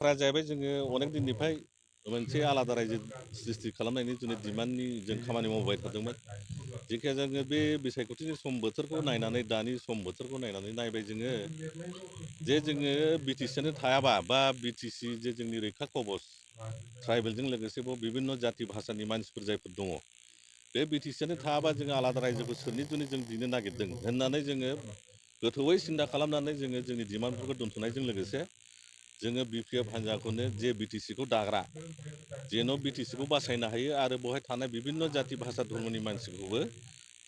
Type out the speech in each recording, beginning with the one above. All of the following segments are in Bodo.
जाहैबाय जोङो अनेक दिननिफ्राय मोनसे आलादा रायजो सृष्टि खालामनायनि जोंनि डिमान्डनि जों खामानि मावबाय थादोंमोन। जेखिया जोङो बे बिसायख'थिनि सम बोथोरखौ नायनानै दानि सम बोथोरखौ नायनानै नायबाय जोङो जे जोङो बिटिसिआनो थायाबा बा बिटिसि जे जोंनि रैखा कबच ट्राइबेलजों लोगोसे बाव बिभिन्न जाति भाषानि मानसिफोर जायफोर दङ बे बिटिसिआनो थायाबा जोङो आलादा रायजोखौ सोरनि जुनै जों दिनो नागिरदों होननानै जोङो गोथौयै सिन्था खालामनानै जोङो जोंनि डिमान्डफोरखौ दोनथ'नायजों लोगोसे जोङो बिपिएफ हान्जाखौनो जे बिटिसिखौ दाग्रा जेन' बिटिसिखौ बासायनो हायो आरो बेवहाय थानाय बिभिन्न जाति भाषा धर्मनि मानसिखौबो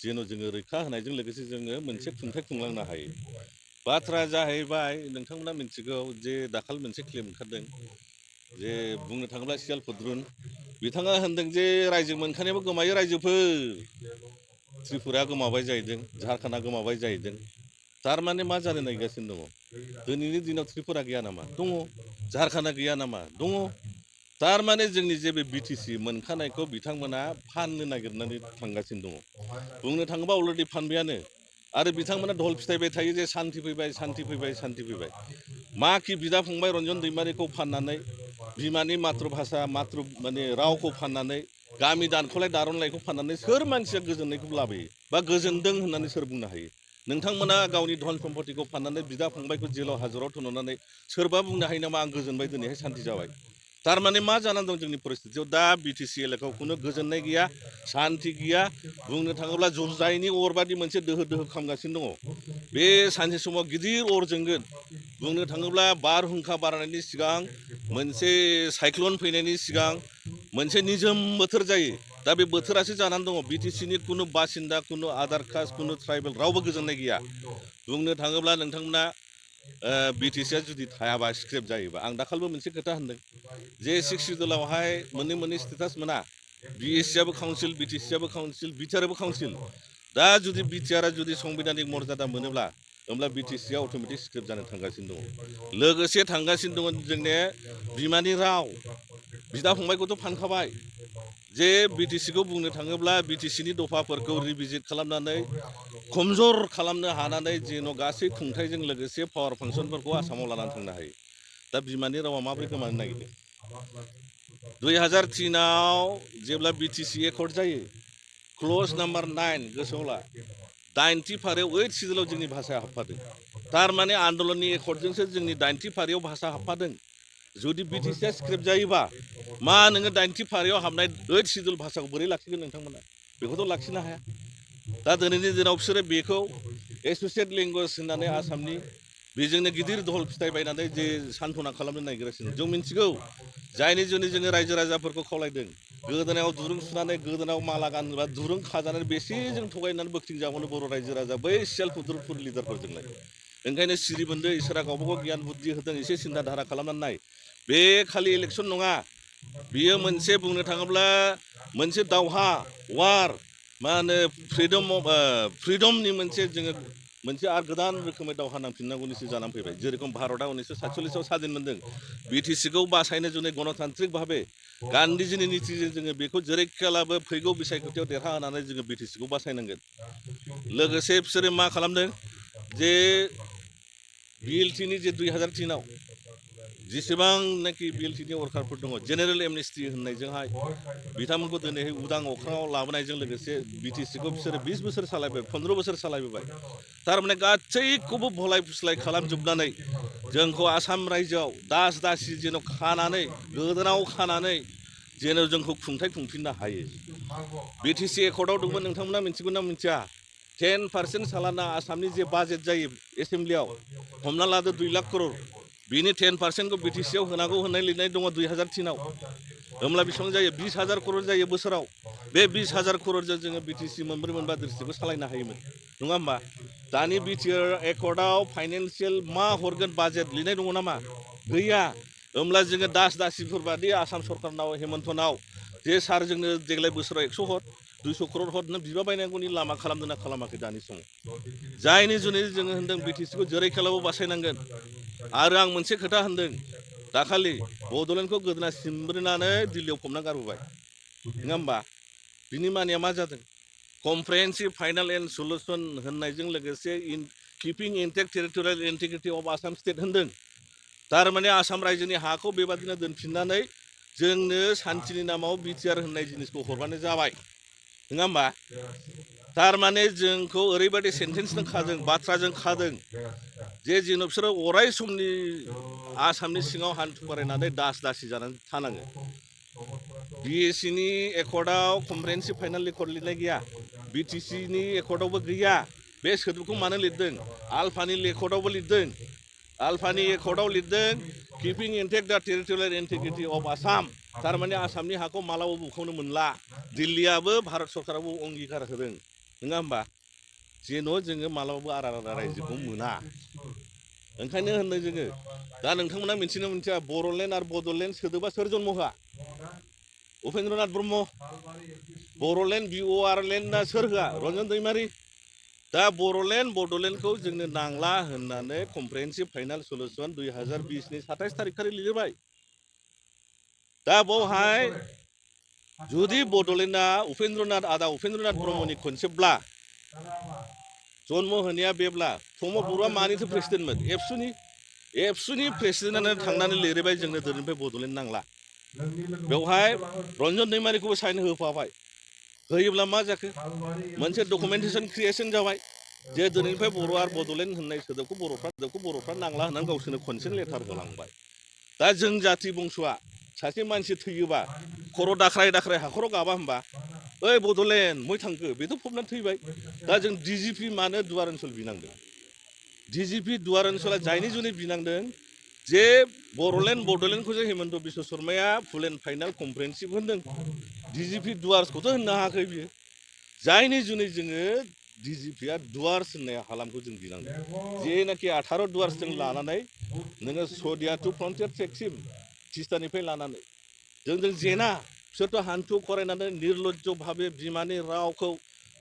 जेन' जोङो रैखा होनायजों लोगोसे जोङो मोनसे खुंथाय खुंलांनो हायो। बाथ्राया जाहैबाय नोंथांमोना मिथिगौ जे दाखालि मोनसे क्लेम ओंखारदों जे बुंनो थाङोब्ला सियाल खुद्रुन बिथाङा होनदों जे रायजो मोनखानायाबो गोमायो रायजोफोर त्रिपुराया गोमाबाय जाहैदों झारखान्डआ गोमाबाय जाहैदों थारमाने मा जानो नागिरगासिनो दङ दिनैनि दिनाव त्रिपुरा गैया नामा दङ झारखान्डआ गैया नामा दङ थारमाने जोंनि जे बे बिटिसि मोनखानायखौ बिथांमोना फाननो नागिरनानै थांगासिनो दङ बुंनो थाङोबा अलरेडि फानबायानो आरो बिथांमोना ढल फिथाइबाय थायो जे सान्ति फैबाय सान्ति फैबाय सान्ति फैबाय मा कि बिदा फंबाय रन्जन दैमारिखौ फाननानै बिमानि माथ्र भाषा माथ्र माने रावखौ फाननानै गामि दानख'लाय दारनलायखौ फाननानै सोर मानसिया गोजोननायखौ लाबोयो बा गोजोनदों होननानै सोर बुंनो हायो नोंथांमोना गावनि धन सम्पतिखौ फाननानै बिदा फंबायखौ जेलाव हाजराव थुनहरनानै सोरबा बुंनो हायो नामा आं गोजोनबाय दिनैहाय सान्ति जाबाय थारमाने मा जानानै दं जोंनि परिस्थितियाव दा बिटिसि एलेकायाव खुनु गोजोननाय गैया सान्ति गैया बुंनो थाङोब्ला जुजाइनि अरबादि मोनसे दोहो दोहो खामगासिनो दङ बे सानसे समाव गिदिर अर जोंगोन बुंनो थाङोब्ला बारहुंखा बारनायनि सिगां मोनसे साइक्लन फैनायनि सिगां मोनसे निजोम बोथोर जायो दा बे बोथोरासो जानानै दङ बिटिसिनि खुनु बासिन्दा खुनु आधार कास्ट खुनु ट्राइबेल रावबो गोजोननाय गैया बुंनो थाङोब्ला नोंथांमोना बिटिसिआ जुदि थायाबा स्क्रेप जायोबा आं दाखालिबो मोनसे खोथा होनदों जे 6 सिडुलावहाय मोननै स्टेटास मोना बिएससिआबो काउन्सिल बिटिसिआबो काउन्सिल बिटिआरआबो काउन्सिल दा जुदि बिटिआरआ जुदि संबिधानिक मर्यादा मोनोब्ला होमब्ला बिटिसिआ अट'मेटिक स्क्रेप जानो थांगासिनो दङ लोगोसे थांगासिनो दङ जोंनि बिमानि राव बिदा फंबायखौथ' फानखाबाय जे बिटिसिखौ बुंनो थाङोब्ला बिटिसिनि दफाफोरखौ रिभिजिट खालामनानै खमजर खालामनो हानानै जेन' गासै खुंथायजों लोगोसे पावार फांसनफोरखौ आसामाव लानानै थांनो हायो दा बिमानि रावा माबोरै गोमानो नागिरदों 2003आव जेब्ला बिटिसि एकर्ड जायो क्लज नाम्बार 9 गोसोआव ला 90 फारियाव 8 सिडुलाव जोंनि भाषाया हाबफादों थारमाने आन्दलननि एकर्डजोंसो जोंनि 90 फारियाव भाषा हाबफादों जुदि बिटिसिआ स्क्रेप जायोबा मा नोङो 90 फारियाव हाबनाय 8 सिडुल भाषाखौ बोरै लाखिगोन नोंथांमोना बेखौथ' लाखिनो हाया दा दिनैनि दिनाव बिसोरो बेखौ एस'सियेट लेंगुवेज होननानै आसामनि बेजोंनो गिदिर धल फिथाइ बायनानै जे सान्थना खालामनो नागिरगासिनो जों मिथिगौ जायनि जुनै जोङो रायजो राजाफोरखौ खावलायदों गोदोनायाव दुरुं सुनानै गोदोनायाव माला गानोबा दुरुं खाजानानै बेसे जों थगायनानै बोखथिं जाबावनो बर' रायजो राजा बै सेल्फ हुद्रुफोर लिडारफोरजोंलाय ओंखायनो सिरि मोनदो इसोरा गावबा गाव गियान बुद्धि होदों एसे सिन्था धारा खालामनानै नाय बे खालि इलेक्सन नङा बियो मोनसे बुंनो थाङोब्ला मोनसे दावहा वार मा होनो फ्रिडमनि मोनसे जोङो मोनसे आरो गोदान रोखोमै दावहा नांफिननांगौनिसो जानानै फैबाय जेरेखम भारतआ 1947आव स्वाधीन मोनदों बिटिसिखौ बासायनो जुनै गणतान्त्रिक भाबे गान्धीजिनि नीतिजों जोङो बेखौ जेरैखियालाबो फैगौ बिसायख'थियाव देरहाहोनानै जोङो बिटिसिखौ बासायनांगोन लोगोसे बिसोरो मा खालामदों जे बिएलटिनि जे 2003आव जेसेबांनाखि बिएलटिनि वर्कारफोर दङ जेनेरेल एमनेस्टि होननायजोंहाय बिथांमोनखौ दिनैहाय उदां अख्राङाव लाबोनायजों लोगोसे बिटिसिखौ बिसोरो 20 बोसोर सालायबाय 15 बोसोर सालायबोबाय थारमाने गासैखौबो भलाय फुस्लाय खालामजोबनानै जोंखौ आसाम रायजोआव दास दासि जेन' खानानै गोदोनाव खानानै जेन' जोंखौ खुंथाय खुंफिननो हायो बिटिसि एकर्डआव दंमोन नोंथांमोना मिथिगौ ना मिथिया 10% सालाना आसामनि जे बाजेट जायो एसेम्ब्लियाव हमना लादो 2 लाख करोड़ बिनि 10%खौ बिटिसिआव होनांगौ होननाय लिरनाय दङ 2003आव होमब्ला बेसेबां जायो 20,000 करोड़ जायो बोसोराव बे 20,000 करोड़जों जोङो बिटिसि मोनब्रै मोनबा डिस्ट्रिक्टखौ सालायनो हायोमोन नङा होमबा दानि बिटिआर एकर्डआव फाइनान्सियेल मा हरगोन बाजेट लिरनाय दङ नामा गैया होमब्ला जोङो दास दासिफोर बादि आसाम सरकारनाव हेमन्तनाव जे सार जोंनो देग्लाय बोसोराव 100 हर 200 करोड़ हर नों बिबा बायनांगौनि लामा खालामदों ना खालामाखै दानि समाव जायनि जुनै जोङो होनदों बिटिसिखौ जेरैखियालाबो बासायनांगोन आरो आं मोनसे खोथा होनदों दाखालि बड'लेण्डखौ गोदोना सिमब्रिनानै दिल्लीयाव फबना गारबोबाय नङा होमबा बिनि मानिया मा जादों कमप्रेहेन्सिभ फाइनाल एन्ड सलुसन होननायजों लोगोसे keeping intact territorial integrity of Assam state होनदों थारमाने आसाम रायजोनि हाखौ बेबादिनो दोनफिननानै जोंनो सान्थिनि नामाव बिटिआर होननाय जिनिसखौ हरबानो जाबाय नङा होमबा थारमाने जोंखौ ओरैबायदि सेन्टेन्सजों खादों बाथ्राजों खादों जे जेन' बिसोरो अराय समनि आसामनि सिङाव हान्थु खरायनानै दास दासि जानानै थानाङो बिएसिनि एकर्डआव कमप्रेहेन्सिभ फाइनाल रेकर्ड लिरनाय गैया बिटिसिनि एकर्डआवबो गैया बे सोदोबखौ मानो लिरदों आलफानि रेकर्डआवबो लिरदों आलफानि एकर्डआव लिरदों किपिं इन्टेक्ट दा टेरिटरियेल इन्टिग्रिटि अफ आसाम थारमाने आसामनि हाखौ मालाबाबो बुखावनो मोनला दिल्लीयाबो भारत सरकाराबो अंगिकार होदों नङा होमबा जेन' जोङो मालाबाबो आलादा रायजोखौ मोना ओंखायनो होनदों जोङो दा नोंथांमोना मिथिनो मिथिया बर'लेण्ड आरो बड'लेण्ड सोदोबा सोर जन्म होआ उपेन्द्रनाथ ब्रह्म बर'लेण्ड बिअआरलेण्डआ सोर होआ रन्जन दैमारि दा बर'लेण्ड बड'लेण्डखौ जोंनो नांला होननानै कमप्रेहेन्सिभ फाइनाल सलिउसन 2020नि 27 थारिख खालि लिरबाय दा बावहाय जुदि बड'लेण्डआ आदा उपेन्द्रनाथ ब्रह्मनि कनसेप्टब्ला जन्म होनाया बेब्ला प्रमद बर'आ मानिथो प्रेसिडेन्टमोन एबसुनि प्रेसिडेन्टआनो थांनानै लिरबाय जोंनो दिनैनिफ्राय बड'लेण्ड नांला बेवहाय रन्जन दैमारिखौबो साइन होफाबाय होयोब्ला मा जाखो मोनसे डकुमेन्टेसन क्रिएसन जाबाय जे दिनैनिफ्राय बर' आरो बड'लेण्ड होननाय सोदोबखौ बर'फ्रा नांला होननानै गावसोरनो कनसेन्ट लेटार होलांबाय दा जों जाथि बंस'आ सासे मानसि थैयोबा खर' दाख्राय हाखराव गाबा होमबा ओइ बड'लेण्ड मै थांखो बेथ' फबनानै थैबाय दा जों डिजिपि मानो दुवार ओनसोल बिनांदों डिजिपि दुवार ओनसोला जायनि जुनै बिनांदों जे बर'लेण्ड बड'लेण्डखौ जों हेमन्त बिश्व शर्माया फुल एन्ड फाइनाल कमप्रेहेन्सिभ होनदों डिजिपि दुवार्सखौथ' होननो हायाखै बियो जायनि जुनै जोङो डिजिपिया दुवार्स होननाय हालामखौ जों बिनांदों जेनाखि 18 दुवार्सजों लानानै नोङो सदिया टु फ्रन्टियार ट्रेकसिम तिस्तानिफ्राय लानानै जोंजों जेना बिसोरथ' हान्थु खरायनानै निर्लज्ज भाबे बिमानि रावखौ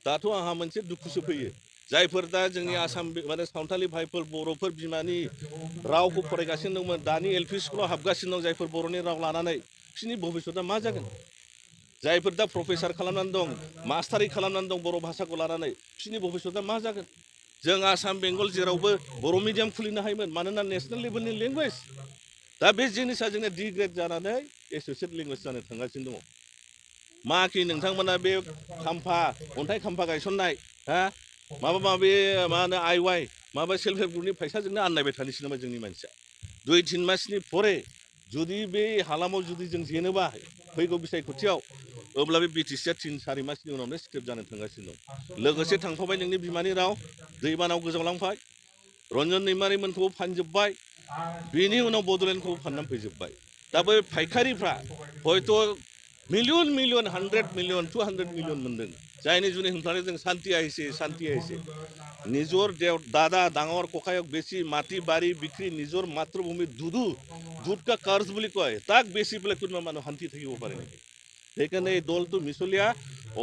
दाथ' आंहा मोनसे दुखुसो फैयो जायफोर दा जोंनि आसाम माने सावथालि भाइफोर बर'फोर बिमानि रावखौ फरायगासिनो दंमोन दानि एलपि स्कुलाव हाबगासिनो दं जायफोर बर'नि राव लानानै बिसोरनि भबिष्यतआ मा जागोन जायफोर दा प्रफेसार खालामनानै दं मास्टारि खालामनानै दं बर' भाषाखौ लानानै बिसोरनि भबिष्यतआ मा जागोन जों आसाम बेंगल जेरावबो बर' मिडियाम खुलिनो हायोमोन मानोना नेसनेल लेभेलनि लेंगुवेज दा बे जिनिसा जोंना डिग्रेड जानानै एस'सियेट लेंगुवेज जानो थांगासिनो दङ माखि नोंथांमोना बे अन्थाइ खाम्फा गायसननाय हा माबा माबि मा होनो आइवाइ माबा सेल्फ हेल्प ग्रुपनि फैसाजोंनो आननायबाय थानोसै नामा जोंनि मानसिया 2-3 मासनि परे जुदि बे हालामाव जुदि जों जेनोबा फैगौ बिसायख'थियाव अब्ला बे बिटिसिआ 3-4 मासनि उनावनो स्क्रेप जानो थांगासिनो दं लोगोसे थांफाबाय नोंनि बिमानि राव दैबानाव गोजावलांबाय रन्जन दैमारिमोनखौबो फानजोब्बाय बेनि उनाव बड'लेण्डखौबो फाननानै फैजोब्बाय दा बै फायखारिफ्रा हयथ' मिलियन 100 मिलियन 200 मिलियन मोनदों जायनि जुनै होनफ्लांदों जों शांति आइसे निजर दादा डाঙर ककायक बेसी माटी बारी बिक्री निजर मातृभूमि দুধ का कर्ज বুলি কয় তাক বেছি পেলাই কোনোবা মানুহ শান্তি থাকিব পাৰে নেকি সেইকাৰণে এই দলটো মিছলীয়া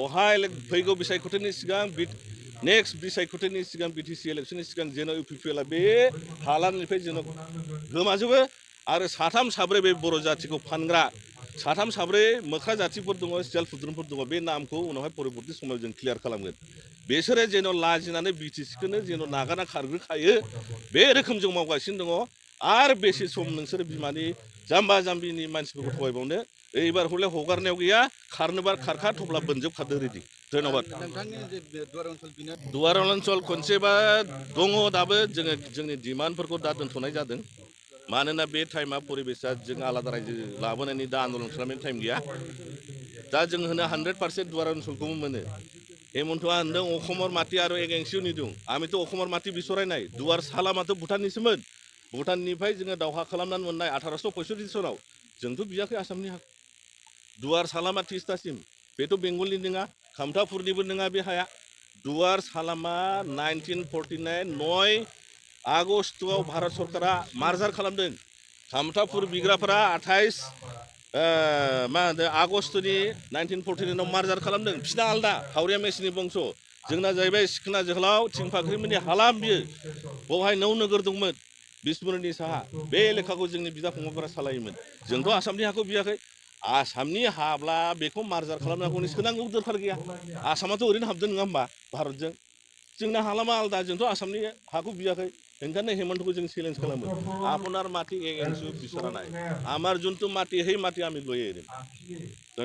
অহা फैगौ बिसायख'थिनि सिगां नेक्स्ट बिसायख'थिनि सिगां बिटिसि इलेक्सननि सिगां जेन' इउपिपिएलआ बे हालामनिफ्राय जेन' गोमाजोबो आरो 3-4 बे बर' जाथिखौ फानग्रा 3-4 मोख्रा जाथिफोर दङ सियाल फुद्रुनफोर दङ बे नामखौ उनावहाय परबर्ती समाव जों क्लियार खालामगोन बिसोरो जेन' लाजिनानै बिटिसिखौनो जेन' नागारना खारग्रोखायो बे रोखोम जों मावगासिनो दङ आरो बेसे सम नोंसोर बिमानि जाम्बा जाम्बिनि मानसिफोरखौ थगायबावनो एबार हले हगारनायाव गैया खारनोबा खारखा थब्ला बोनजोबखादो रेडि धन्यबाद दुवार ओनसोल कनसेप्टआ दङ दाबो जोङो जोंनि डिमान्डफोरखौ दा दोनथ'नाय जादों मानोना बे टाइमा परिबेसा जों आलादा रायजो लाबोनायनि दा आन्दलन खालामनायनि टाइम गैया दा जों होनो 100% दुवार ओनसोलखौबो मोनो हेमन्तआ होनदों अखमर माटी आरो एगेंसिनि दं आमिथ' अखमर माटी बिसरायनाय दुवार सालामाथ' भुटाननिसोमोन भुटाननिफ्राय जोङो दावहा खालामनानै मोननाय 1865 सनाव जोंथ' बियाखै आसामनि हा दुवार सालामा तिस्तासिम बेथ' बेंगलनि नङा खामथापुरनिबो नङा बे हाया दुवार सालामा 1949 9 आगस्टआव भारत सरकारा मार्जार खालामदों खामथापुर बिग्राफोरा 28 मा होनो आगस्टनि 1949 मार्जार खालामदों बिसिना आलदा हावरिया मेसिनि बंस जोंना जाहैबाय सिखोना जोहोलाव थिंफाख्रिमोननि हालाम बियो बावहाय 9 नोगोर दंमोन बिसमुरिनि साहा बे लेखाखौ जोंनि बिदा फंबायफोरा सालायोमोन जोंथ' आसामनि हाखौ बियाखै आसामनि हाब्ला बेखौ मार्जार खालामनांगौनि सोनांगौ दरखार गैया आसामाथ' ओरैनो हाबदों नङा होमबा भारतजों जोंना हालामा आलदा जोंथ' आसामनि हाखौ बियाखै ओंखायनो हेमन्तखौ जों चेलेन्ज खालामो আপনার মাটি এগেন্সু বিচরা নাই আমার যোনটো মাটি সেই মাটি আমি লৈ এৰিম